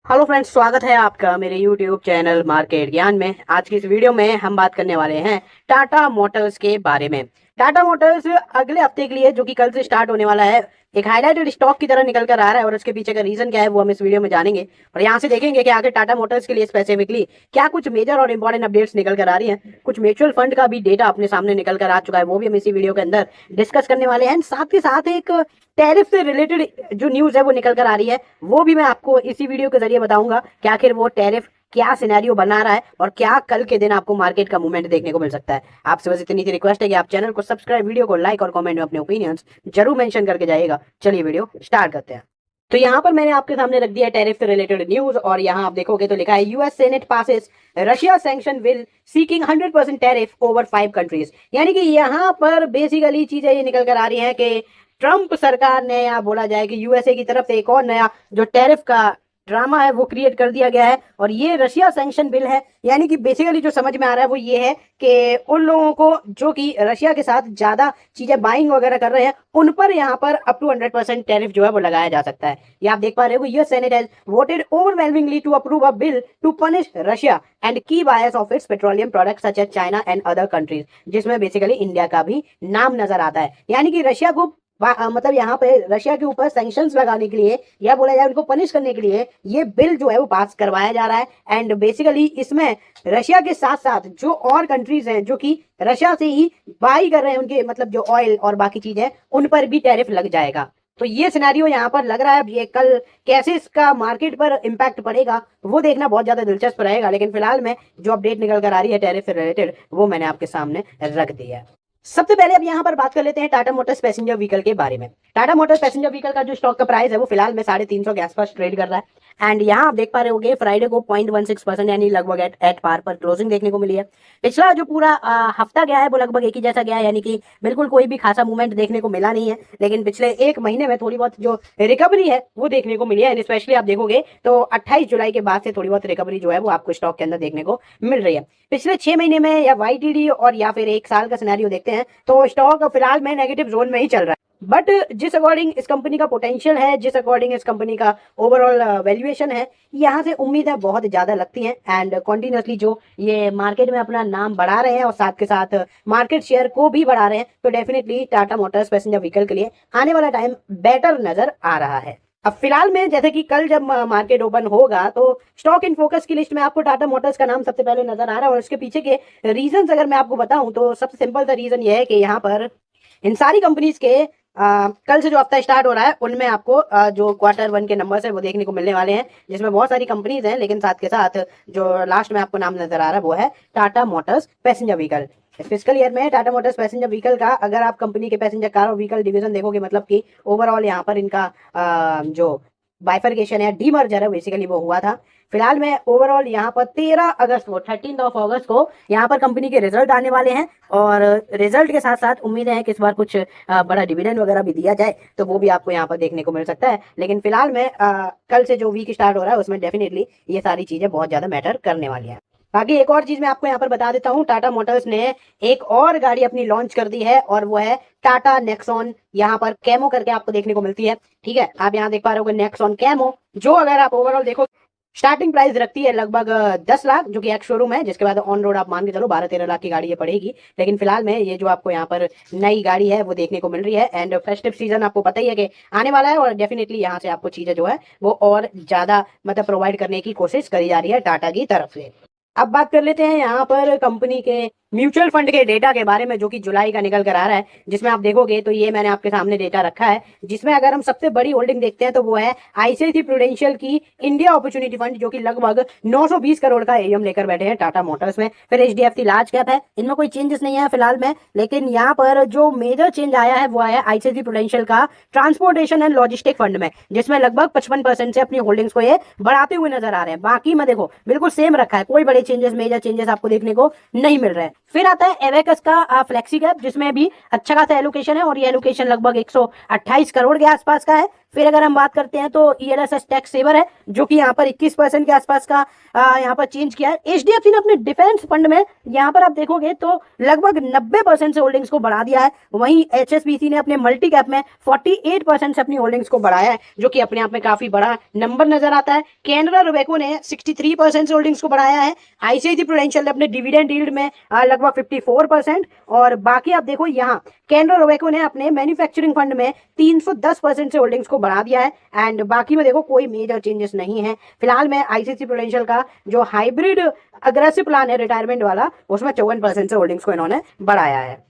Hello friends, स्वागत है आपका मेरे यूट्यूब चैनल मार्केट ज्ञान में। आज की इस वीडियो में हम बात करने वाले हैं टाटा मोटर्स के बारे में। टाटा मोटर्स अगले हफ्ते के लिए, जो कि कल से स्टार्ट होने वाला है, एक हाईलाइटेड स्टॉक की तरह निकल कर आ रहा है और उसके पीछे का रीजन क्या है वो हम इस वीडियो में जानेंगे। और यहाँ से देखेंगे कि आगे टाटा मोटर्स के लिए स्पेसिफिकली क्या कुछ मेजर और इंपॉर्टेंट अपडेट्स निकल कर आ रही हैं। कुछ म्यूचुअल फंड का भी डेटा अपने सामने निकल कर आ चुका है, वो भी हम इसी वीडियो के अंदर डिस्कस करने वाले हैं। साथ ही साथ एक टैरिफ से रिलेटेड जो न्यूज है वो निकल कर आ रही है, वो भी मैं आपको इसी वीडियो के जरिए बताऊंगा कि आखिर वो टैरिफ क्या सिनेरियो बना रहा है और क्या कल के दिन आपको मार्केट का मूवमेंट देखने को मिल सकता है। आपसे बस इतनी सी रिक्वेस्ट है कि आप चैनल को सब्सक्राइब, वीडियो को लाइक और कमेंट में अपने ओपिनियंस जरूर मेंशन करके जाइएगा। चलिए वीडियो स्टार्ट करते हैं। तो यहाँ पर मैंने आपके सामने रख दिया टैरिफ से रिलेटेड न्यूज और यहाँ आप देखोगे तो लिखा है US senate passes Russia sanction bill seeking 100% tariff over 5 countries. यानी कि यहाँ पर बेसिकली चीजें ये निकल कर आ रही हैं कि ट्रंप सरकार ने, या बोला जाए कि यूएसए की तरफ से एक और नया जो टैरिफ का ड्रामा है वो क्रिएट कर दिया गया है और ये रशिया सैंक्शन बिल है। यानी कि बेसिकली जो समझ में आ रहा है वो ये है कि उन लोगों को जो कि रशिया के साथ ज्यादा चीजें बाइंग वगैरह कर रहे हैं उन पर यहाँ पर अप टू 100% टैरिफ जो है वो लगाया जा सकता है। ये आप देख पा रहे हो, US senate has voted overwhelmingly to approve a bill to punish Russia and key buyers of its petroleum products such as China and other countries, जिसमें बेसिकली इंडिया का भी नाम नजर आता है। यानी कि रशिया को मतलब यहाँ पे रशिया के ऊपर सैंक्शंस लगाने के लिए या बोला जाए उनको पनिश करने के लिए ये बिल जो है वो पास करवाया जा रहा है। एंड बेसिकली इसमें रशिया के साथ साथ जो और कंट्रीज हैं जो कि रशिया से ही बाई कर रहे हैं, उनके मतलब जो ऑयल और बाकी चीजें, उन पर भी टैरिफ लग जाएगा। तो ये सिनेरियो यहाँ पर लग रहा है। ये कल कैसे इसका मार्केट पर इम्पैक्ट पड़ेगा वो देखना बहुत ज्यादा दिलचस्प रहेगा, लेकिन फिलहाल में जो अपडेट निकल कर आ रही है टैरिफ से रिलेटेड वो मैंने आपके सामने रख दिया है। सबसे पहले अब यहाँ पर बात कर लेते हैं टाटा मोटर्स पैसेंजर व्हीकल के बारे में। टाटा मोटर्स पैसेंजर व्हीकल का जो स्टॉक का प्राइस है वो फिलहाल में 350 के आसपास ट्रेड कर रहा है। एंड यहाँ आप देख पा रहे होंगे फ्राइडे को 0.16% यानी लगभग एट पार पर क्लोजिंग देखने को मिली है। पिछला जो पूरा हफ्ता गया है वो लगभग एक ही जैसा गया है, यानी कि बिल्कुल कोई भी खासा मूवमेंट देखने को मिला नहीं है। लेकिन पिछले एक महीने में थोड़ी बहुत जो रिकवरी है वो देखने को मिली है। स्पेशली आप देखोगे तो 28 जुलाई के बाद से थोड़ी बहुत रिकवरी जो है वो आपको स्टॉक के अंदर देखने को मिल रही है। पिछले 6 महीने में या वाईटीडी और या फिर एक साल का सिनेरियो देखते हैं तो स्टॉक फिलहाल में नेगेटिव जोन में ही चल रहा है। बट जिस अकॉर्डिंग इस कंपनी का पोटेंशियल है, जिस अकॉर्डिंग इस कंपनी का ओवरऑल वैल्यूएशन है, यहाँ से उम्मीदें बहुत ज्यादा लगती हैं। एंड कंटिन्यूसली जो ये मार्केट में अपना नाम बढ़ा रहे हैं और साथ के साथ मार्केट शेयर को भी बढ़ा रहे हैं, तो definitely Tata Motors passenger vehicle के लिए आने वाला टाइम बेटर नजर आ रहा है। अब फिलहाल में जैसे कि कल जब मार्केट ओपन होगा तो स्टॉक इन फोकस की लिस्ट में आपको टाटा मोटर्स का नाम सबसे पहले नजर आ रहा है। और उसके पीछे के रीजंस अगर मैं आपको बताऊं तो सबसे सिंपल सा रीजन ये है कि यहाँ पर इन सारी कंपनीज के कल से जो हफ्ता स्टार्ट हो रहा है उनमें आपको जो Q1 के नंबर्स है वो देखने को मिलने वाले हैं, जिसमें बहुत सारी कंपनीज हैं। लेकिन साथ के साथ जो लास्ट में आपको नाम नजर आ रहा है वो है Tata Motors passenger vehicle. Physical year में टाटा मोटर्स पैसेंजर व्हीकल का अगर आप कंपनी के पैसेंजर कार और व्हीकल डिवीजन देखोगे, मतलब कि ओवरऑल यहाँ पर इनका जो बाइफर्केशन है, डीमर्जर है, बेसिकली वो हुआ था। फिलहाल में ओवरऑल यहाँ पर 13 अगस्त को 13 अगस्त को यहाँ पर कंपनी के रिजल्ट आने वाले हैं और रिजल्ट के साथ साथ उम्मीद है कि इस बार कुछ बड़ा डिविडेंड वगैरह भी दिया जाए तो वो भी आपको यहाँ पर देखने को मिल सकता है। लेकिन फिलहाल में कल से जो वीक स्टार्ट हो रहा है उसमें डेफिनेटली ये सारी चीजें बहुत ज्यादा मैटर करने वाली है। बाकी एक और चीज मैं आपको यहाँ पर बता देता हूँ, टाटा मोटर्स ने एक और गाड़ी अपनी लॉन्च कर दी है और वो है टाटा नेक्सॉन। यहाँ पर कैमो करके आपको देखने को मिलती है। ठीक है, आप यहाँ देख पा रहे हो नेक्सॉन कैमो, जो अगर आप ओवरऑल देखो स्टार्टिंग प्राइस रखती है लगभग 10 लाख, जो कि एक शोरूम है, जिसके बाद ऑन रोड आप मान के चलो 12-13 लाख की गाड़ी ये पड़ेगी। लेकिन फिलहाल में ये जो आपको यहाँ पर नई गाड़ी है वो देखने को मिल रही है। एंड फेस्टिव सीजन आपको पता ही है कि आने वाला है और डेफिनेटली यहाँ से आपको चीजें जो है वो और ज्यादा मतलब प्रोवाइड करने की कोशिश करी जा रही है टाटा की तरफ से। अब बात कर लेते हैं यहाँ पर कंपनी के म्यूचुअल फंड के डेटा के बारे में, जो कि जुलाई का निकल कर आ रहा है, जिसमें आप देखोगे तो ये मैंने आपके सामने डेटा रखा है, जिसमें अगर हम सबसे बड़ी होल्डिंग देखते हैं तो वो है आईसीआईसीआई प्रूडेंशियल की इंडिया अपॉर्चुनिटी फंड, जो कि लगभग 920 करोड़ का एएम लेकर बैठे हैं टाटा मोटर्स में। फिर एचडीएफसी लार्ज कैप है, इनमें कोई चेंजेस नहीं है फिलहाल में। लेकिन यहाँ पर जो मेजर चेंज आया है वो आया आईसीआईसीआई प्रूडेंशियल का ट्रांसपोर्टेशन एंड लॉजिस्टिक फंड में, जिसमें लगभग 55% से अपनी होल्डिंग्स को ये बढ़ाते हुए नजर आ रहे हैं। बाकी में देखो बिल्कुल सेम रखा है, कोई बड़े चेंजेस, मेजर चेंजेस आपको देखने को नहीं मिल रहे हैं। फिर आता है एवेकस का फ्लेक्सी कैप, जिसमें भी अच्छा खासा एलोकेशन है और ये एलोकेशन लगभग 128 करोड़ के आसपास का है। फिर अगर हम बात करते हैं तो ELSS टैक्स सेवर है जो कि यहाँ पर 21% के आसपास का यहाँ पर चेंज किया है। HDFC ने अपने डिफेंस फंड में यहाँ पर आप देखोगे तो लगभग 90% से होल्डिंग्स को बढ़ा दिया है। वहीं HSBC ने अपने मल्टी कैप में 48% से अपनी होल्डिंग्स को बढ़ाया है, जो कि अपने आप में काफी बड़ा नंबर नजर आता है। कैनरा रोबेको ने 63% से होल्डिंग्स को बढ़ाया है। ICICI प्रूडेंशियल ने अपने डिविडेंड यील्ड में लगभग 54%, और बाकी आप देखो यहाँ कैनरा रोबेको ने अपने मैन्युफैक्चरिंग फंड में 310% से होल्डिंग्स को बढ़ा दिया है। एंड बाकी में देखो कोई मेजर चेंजेस नहीं है। फिलहाल में ICICI प्रूडेंशियल का जो हाइब्रिड अग्रेसिव प्लान है रिटायरमेंट वाला, उसमें 54% से होल्डिंग्स को इन्होंने बढ़ाया है।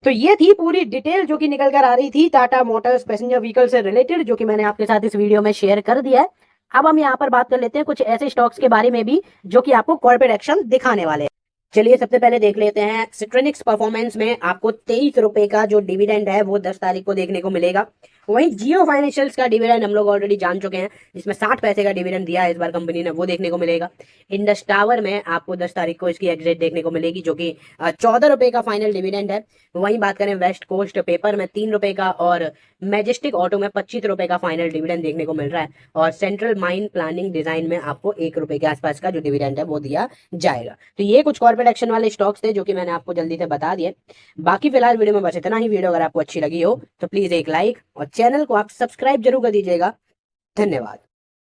तो ये थी पूरी डिटेल जो कि निकल कर आ रही थी टाटा मोटर्स पैसेंजर व्हीकल से रिलेटेड, जो कि मैंने आपके साथ इस वीडियो में शेयर कर दिया है। अब हम यहाँ पर बात कर लेते हैं कुछ ऐसे स्टॉक्स के बारे में भी जो कि आपको कॉर्पोरेट एक्शन दिखाने वाले हैं। चलिए सबसे पहले देख लेते हैं सिट्रोनिक्स परफॉर्मेंस में आपको 23 रुपए का जो डिविडेंड है वो 10 तारीख को देखने को मिलेगा। वहीं जियो फाइनेंशियल्स का डिविडेंड हम लोग ऑलरेडी जान चुके हैं, जिसमें 60 पैसे का डिविडेंड दिया है इस बार कंपनी ने, वो देखने को मिलेगा। इंडस टावर में आपको 10 तारीख को इसकी एग्जिट देखने को मिलेगी, जो कि 14 रुपए का फाइनल डिविडेंड है। वहीं बात करें वेस्ट कोस्ट पेपर में 3 रुपए का, और मैजेस्टिक ऑटो में 25 रुपए का फाइनल डिविडेंड देखने को मिल रहा है। और सेंट्रल माइन प्लानिंग डिजाइन में आपको 1 रुपए के आसपास का जो डिविडेंड है वो दिया जाएगा। तो ये कुछ कॉर्पोरेट एक्शन वाले स्टॉक्स थे जो कि मैंने आपको जल्दी से बता दिए। बाकी फिलहाल वीडियो में बस इतना ही। वीडियो अगर आपको अच्छी लगी हो तो प्लीज एक लाइक और चैनल को आप सब्सक्राइब जरूर कर दीजिएगा। धन्यवाद।